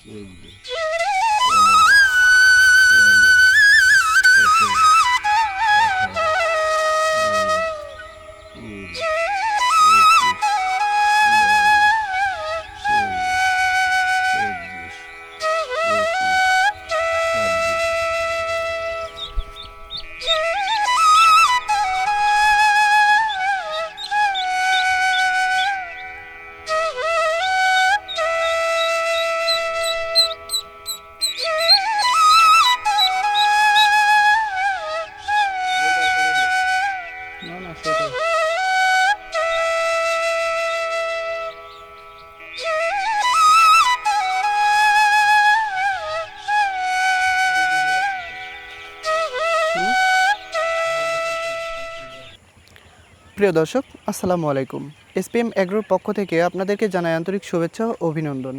প্রিয় দর্শক, আসসালামু আলাইকুম। এসপিএম এগ্রোর পক্ষ থেকে আপনাদেরকে জানাই আন্তরিক শুভেচ্ছা ও অভিনন্দন।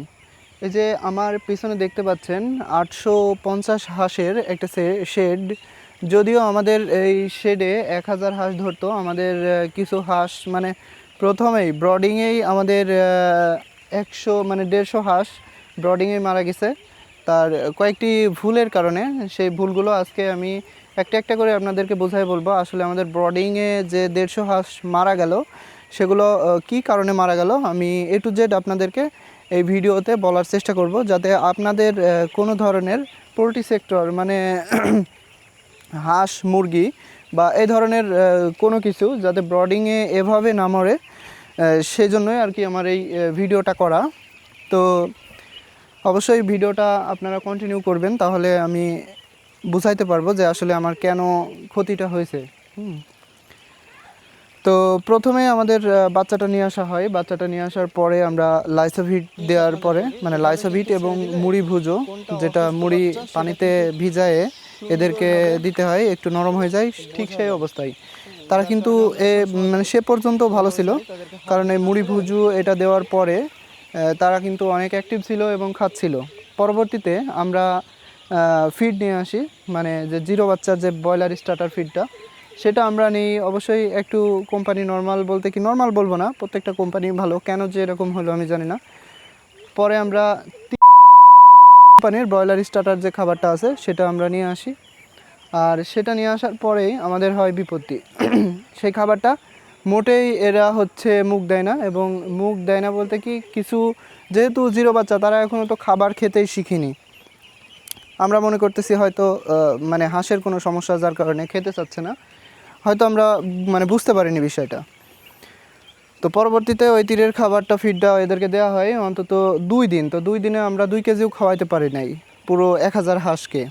এই যে আমার পিছনে দেখতে পাচ্ছেন 850 হাঁসের একটা শেড। যদিও আমাদের এই শেডে 1000 হাঁস ধরতো, আমাদের কিছু হাঁস মানে প্রথমেই ব্রডিংয়েই আমাদের 150 হাঁস ব্রডিংয়ে মারা গেছে। তার কয়েকটি ভুলের কারণে সেই ভুলগুলো আজকে আমি একটা একটা করে আপনাদেরকে বোঝাই বলবো। আসলে আমাদের ব্রডিংয়ে যে 150 হাঁস মারা গেল সেগুলো কি কারণে মারা গেল আমি A to Z আপনাদেরকে এই ভিডিওতে বলার চেষ্টা করব, যাতে আপনাদের কোনো ধরনের পোলট্রি সেক্টর মানে হাঁস মুরগি বা এই ধরনের কোনো কিছু যাতে ব্রডিংয়ে এভাবে না মরে, সেই জন্যই আর কি আমার এই ভিডিওটা করা। তো অবশ্যই ভিডিওটা আপনারা কন্টিনিউ করবেন, তাহলে আমি বুঝাইতে পারবো যে আসলে আমার কেন ক্ষতিটা হয়েছে। তো প্রথমে আমাদের বাচ্চাটা নিয়ে আসা হয়। বাচ্চাটা নিয়ে আসার পরে আমরা লাইসোভিট দেওয়ার পরে মানে লাইসোভিট এবং মুড়ি ভুজো, যেটা মুড়ি পানিতে ভিজায়ে এদেরকে দিতে হয়, একটু নরম হয়ে যায়, ঠিক সেই অবস্থায় তারা কিন্তু মানে সে পর্যন্ত ভালো ছিল, কারণ এই মুড়ি ভুজু এটা দেওয়ার পরে তারা কিন্তু অনেক অ্যাক্টিভ ছিল এবং খাচ্ছিল। পরবর্তীতে আমরা ফিড নিয়ে আসি, মানে যে জিরো বাচ্চার যে ব্রয়লার স্টার্টার ফিডটা, সেটা আমরা নিই। অবশ্যই একটু কোম্পানি নর্মাল বলতে কি নর্মাল বলবো না, প্রত্যেকটা কোম্পানি ভালো, কেন যে এরকম হলো আমি জানি না। পরে আমরা কোম্পানির ব্রয়লার স্টার্টার যে খাবারটা আছে সেটা আমরা নিয়ে আসি, আর সেটা নিয়ে আসার পরেই আমাদের হয় বিপত্তি। সেই খাবারটা মোটেই এরা মুখ দেয় না, এবং মুখ দেয় না বলতে কি কিছু, যেহেতু জিরো বাচ্চা তারা এখনও তো খাবার খেতেই শিখিনি। আমরা মনে করতেছি হয়তো মানে হাঁসের কোনো সমস্যা যার কারণে খেতে চাচ্ছে না, হয়তো আমরা মানে বুঝতে পারিনি বিষয়টা। তো পরবর্তীতে ওই তীরের খাবারটা ফিডটা এদেরকে দেওয়া হয় অন্তত 2 দিন। তো 2 দিনে আমরা 2 কেজিও খাওয়াইতে পারি নাই পুরো 1000 হাঁসকে।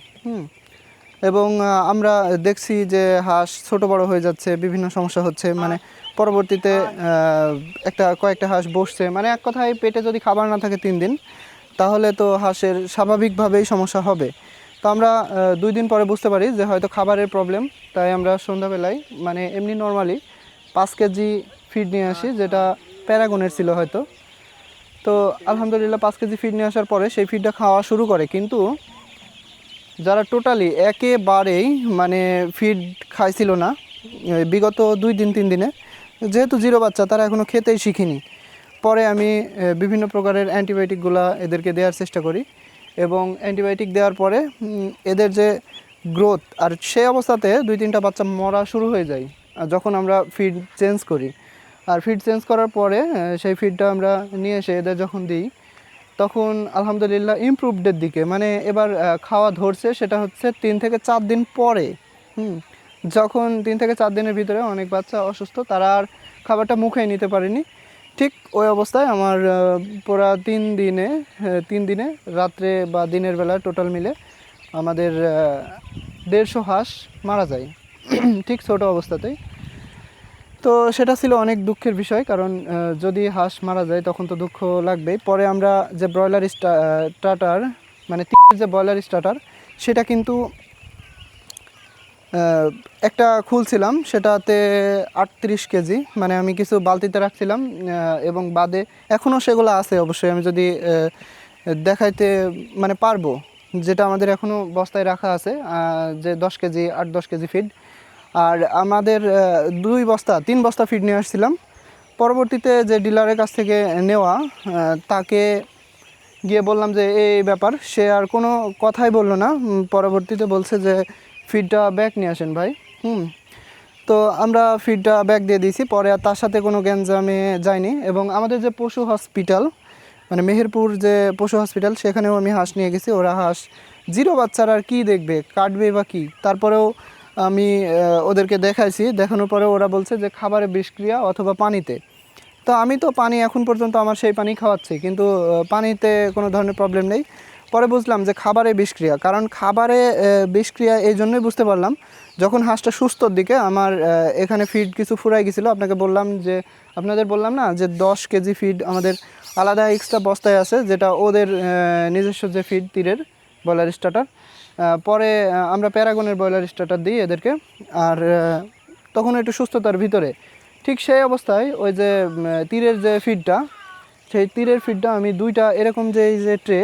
এবং আমরা দেখছি যে হাঁস ছোট বড় হয়ে যাচ্ছে, বিভিন্ন সমস্যা হচ্ছে, মানে পরবর্তীতে কয়েকটা হাঁস বসছে, মানে এক কথায় পেটে যদি খাবার না থাকে 3 দিন, তাহলে তো হাঁসের স্বাভাবিকভাবেই সমস্যা হবে। তো আমরা 2 দিন পরে বুঝতে পারি যে হয়তো খাবারের প্রবলেম, তাই আমরা সন্ধ্যাবেলায় মানে এমনি নর্মালি 5 কেজি ফিড নিয়ে আসি, যেটা প্যারাগনের ছিল হয়তো। তো আলহামদুলিল্লাহ 5 কেজি ফিড নিয়ে আসার পরে সেই ফিডটা খাওয়া শুরু করে, কিন্তু যারা টোটালি একেবারেই মানে ফিড খাইছিল না বিগত 2 দিন 3 দিনে, যেহেতু জিরো বাচ্চা তারা এখনও খেতেই শিখিনি। পরে আমি বিভিন্ন প্রকারের অ্যান্টিবায়োটিকগুলো এদেরকে দেওয়ার চেষ্টা করি, এবং অ্যান্টিবায়োটিক দেওয়ার পরে এদের যে গ্রোথ, আর সেই অবস্থাতে 2-3টা বাচ্চা মরা শুরু হয়ে যায় যখন আমরা ফিড চেঞ্জ করি। আর ফিড চেঞ্জ করার পরে সেই ফিডটা আমরা নিয়ে এসে এদের যখন দিই, তখন আলহামদুলিল্লাহ ইমপ্রুভডের দিকে, মানে এবার খাওয়া ধরছে। সেটা হচ্ছে 3 থেকে 4 দিন পরে। যখন 3 থেকে 4 দিনের ভিতরে অনেক বাচ্চা অসুস্থ, তারা আর খাবারটা মুখেই নিতে পারেনি। ঠিক ওই অবস্থায় আমার পুরা 3 দিনে রাত্রে বা দিনের বেলা টোটাল মিলে আমাদের 150 হাঁস মারা যায় ঠিক ছোট অবস্থাতেই। তো সেটা ছিল অনেক দুঃখের বিষয়, কারণ যদি হাঁস মারা যায় তখন তো দুঃখ লাগবেই। পরে আমরা যে ব্রয়লার স্টার্টার মানে যে ব্রয়লার স্টার্টার, সেটা কিন্তু একটা খুলছিলাম, সেটাতে 38 কেজি, মানে আমি কিছু বালতিতে রাখছিলাম এবং বাদে এখনও সেগুলো আছে। অবশ্যই আমি যদি দেখাইতে মানে পারবো, যেটা আমাদের এখনও বস্তায় রাখা আছে, যে 10 কেজি 8-10 কেজি ফিড। আর আমাদের 3 বস্তা ফিড নিয়ে আসছিলাম। পরবর্তীতে যে ডিলারের কাছ থেকে নেওয়া, তাকে গিয়ে বললাম যে এই ব্যাপার, সে আর কোনো কথাই বললো না। পরবর্তীতে বলছে যে ফিডটা ব্যাক নিয়ে আসেন ভাই। তো আমরা ফিডটা ব্যাক দিয়ে দিয়েছি, পরে আর তার সাথে কোনো গ্যাঞ্জামে যায়নি। এবং আমাদের যে পশু হসপিটাল, মানে মেহেরপুর যে পশু হসপিটাল, সেখানেও আমি হাঁস নিয়ে গেছি। ওরা হাঁস জিরো বাচ্চার আর কি দেখবে, কাটবে বা কী, তারপরেও আমি ওদেরকে দেখাইছি। দেখানোর পরে ওরা বলছে যে খাবারে বিষক্রিয়া অথবা পানিতে। তো আমি তো পানি এখন পর্যন্ত আমার সেই পানি খাওয়াচ্ছি, কিন্তু পানিতে কোনো ধরনের প্রবলেম নেই। পরে বুঝলাম যে খাবারে বিষক্রিয়া, কারণ খাবারে বিষক্রিয়া এই জন্যই বুঝতে পারলাম যখন হাঁসটা সুস্থর দিকে আমার এখানে ফিড কিছু ফুরাই গেছিলো। আপনাদের বললাম না যে 10 কেজি ফিড আমাদের আলাদা এক্সট্রা বস্তায় আছে, যেটা ওদের নিজস্ব যে ফিড তীরের ব্রয়লার স্টার্টার। পরে আমরা প্যারাগনের ব্রয়লার স্টার্টার দিই এদেরকে। আর তখন একটু সুস্থতার ভিতরে ঠিক সেই অবস্থায় ওই যে তীরের যে ফিডটা, সেই তীরের ফিডটা আমি দুইটা এরকম যে এই যে ট্রে,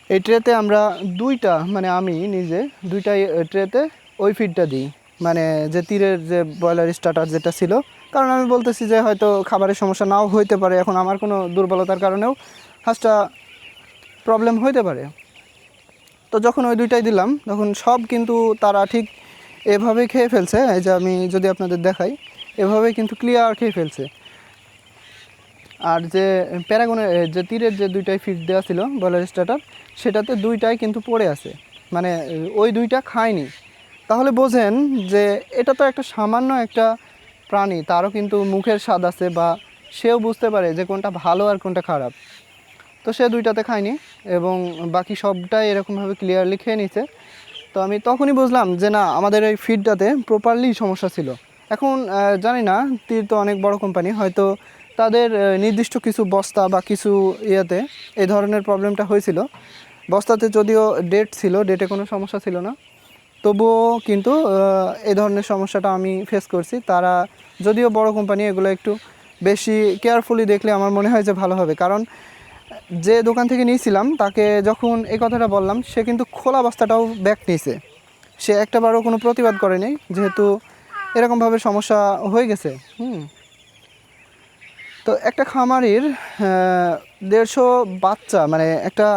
এই ট্রেতে আমরা দুইটা, মানে আমি নিজে দুইটা ট্রেতে ওই ফিডটা দিই, মানে যে তীরের যে ব্রয়লার স্টার্টার যেটা ছিল। কারণ আমি বলতেছি যে হয়তো খাবারের সমস্যা নাও হইতে পারে, এখন আমার কোনো দুর্বলতার কারণেও হাঁসটা প্রবলেম হইতে পারে। তো যখন ওই দুইটাই দিলাম তখন সব কিন্তু তারা ঠিক এভাবেই খেয়ে ফেলছে। এই যে আমি যদি আপনাদের দেখাই, এভাবেই কিন্তু ক্লিয়ার খেয়ে ফেলছে। আর যে প্যারাগনের যে তীরের যে দুইটাই ফিড দেওয়া ছিল ব্রয়লার স্টার্টার, সেটাতে দুইটাই কিন্তু পড়ে আছে, মানে ওই দুইটা খায়নি। তাহলে বোঝেন যে এটা তো একটা সামান্য একটা প্রাণী, তারও কিন্তু মুখের স্বাদ আছে, বা সেও বুঝতে পারে যে কোনটা ভালো আর কোনটা খারাপ। তো সে দুইটাতে খায়নি এবং বাকি সবটাই এরকমভাবে ক্লিয়ারলি খেয়ে নিছে। তো আমি তখনই বুঝলাম যে না, আমাদের এই ফিডটাতে প্রপারলি সমস্যা ছিল। এখন জানি না, তীর তো অনেক বড় কোম্পানি, হয়তো তাদের নির্দিষ্ট কিছু বস্তা বা কিছু ইয়েতে এই ধরনের প্রবলেমটা হয়েছিল। বস্তাতে যদিও ডেট ছিল, ডেটে কোনো সমস্যা ছিল না, তবুও কিন্তু এই ধরনের সমস্যাটা আমি ফেস করছি। তারা যদিও বড় কোম্পানি, এগুলো একটু বেশি কেয়ারফুলি দেখলে আমার মনে হয় যে ভালো হবে। কারণ যে দোকান থেকে নিয়েছিলাম তাকে যখন এই কথাটা বললাম, সে কিন্তু খোলা বস্তাটাও ব্যাক নিয়েছে। সে একটাবারও কোনো প্রতিবাদ করেনি, যেহেতু এরকমভাবে সমস্যা হয়ে গেছে। তো একটা খামারির 150 বাচ্চা, মানে একটা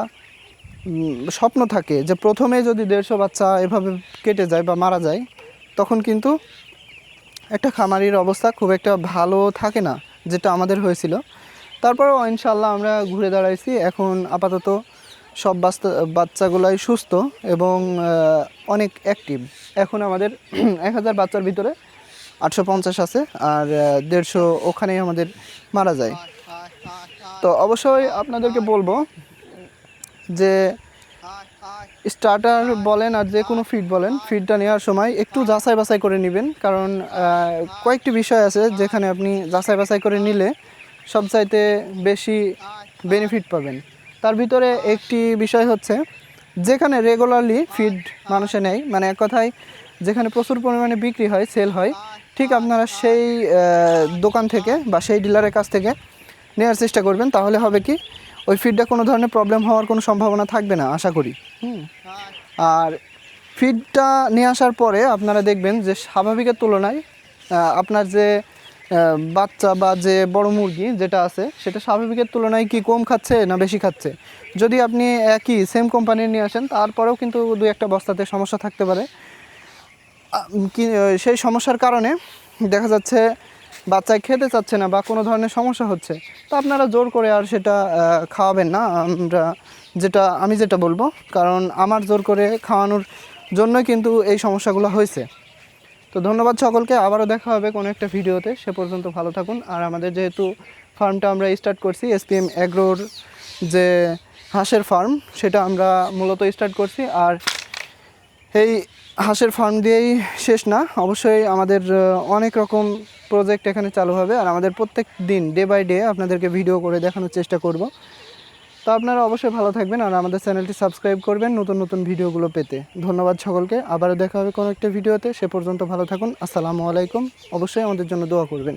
স্বপ্ন থাকে যে প্রথমে যদি 150 বাচ্চা এভাবে কেটে যায় বা মারা যায়, তখন কিন্তু একটা খামারির অবস্থা খুব একটা ভালো থাকে না, যেটা আমাদের হয়েছিল। তারপরেও ইনশাল্লাহ আমরা ঘুরে দাঁড়াইছি। এখন আপাতত সব বাচ্চাগুলাই সুস্থ এবং অনেক অ্যাক্টিভ। এখন আমাদের 1000 বাচ্চার ভিতরে 850 আছে, আর 150 ওখানেই আমাদের মারা যায়। তো অবশ্যই আপনাদেরকে বলবো যে স্টার্টার বলেন আর যে কোনো ফিড বলেন, ফিডটা নেওয়ার সময় একটু যাচাই বাছাই করে নেবেন। কারণ কয়েকটি বিষয় আছে যেখানে আপনি যাচাই বাছাই করে নিলে সবচাইতে বেশি বেনিফিট পাবেন। তার ভিতরে একটি বিষয় হচ্ছে, যেখানে রেগুলারলি ফিড মানুষে নেয়, মানে এক কথায় যেখানে প্রচুর পরিমাণে বিক্রি হয়, সেল হয়, ঠিক আপনারা সেই দোকান থেকে বা সেই ডিলারের কাছ থেকে নেওয়ার চেষ্টা করবেন। তাহলে হবে কি, ওই ফিডটা কোনো ধরনের প্রবলেম হওয়ার কোনো সম্ভাবনা থাকবে না আশা করি। আর ফিডটা নিয়ে আসার পরে আপনারা দেখবেন যে স্বাভাবিকের তুলনায় আপনার যে বাচ্চা বা যে বড় মুরগি যেটা আছে, সেটা স্বাভাবিকের তুলনায় কি কম খাচ্ছে না বেশি খাচ্ছে। যদি আপনি একই সেম কোম্পানির নিয়ে আসেন, তারপরেও কিন্তু 2-1টা বস্তাতে সমস্যা থাকতে পারে। সেই সমস্যার কারণে দেখা যাচ্ছে বাচ্চায় খেতে চাচ্ছে না বা কোনো ধরনের সমস্যা হচ্ছে। তো আপনারা জোর করে আর সেটা খাওয়াবেন না। আমি যেটা বলবো, কারণ আমার জোর করে খাওয়ানোর জন্যই কিন্তু এই সমস্যাগুলো হয়েছে। তো ধন্যবাদ সকলকে, আবারও দেখা হবে কোনো একটা ভিডিওতে। সে পর্যন্ত ভালো থাকুন। আর আমাদের যেহেতু ফার্মটা আমরা স্টার্ট করছি, SPM অ্যাগ্রোর যে হাঁসের ফার্ম, সেটা আমরা মূলত স্টার্ট করছি। আর এই হাঁসের ফার্ম দিয়েই শেষ না, অবশ্যই আমাদের অনেক রকম প্রজেক্ট এখানে চালু হবে। আর আমাদের প্রত্যেক দিন ডে বাই ডে আপনাদেরকে ভিডিও করে দেখানোর চেষ্টা করব। তো আপনারা অবশ্যই ভালো থাকবেন আর আমাদের চ্যানেলটি সাবস্ক্রাইব করবেন নতুন নতুন ভিডিওগুলো পেতে। ধন্যবাদ সকলকে, আবারও দেখা হবে কোনো একটা ভিডিওতে। সে পর্যন্ত ভালো থাকুন। আসসালামু আলাইকুম। অবশ্যই আমাদের জন্য দোয়া করবেন।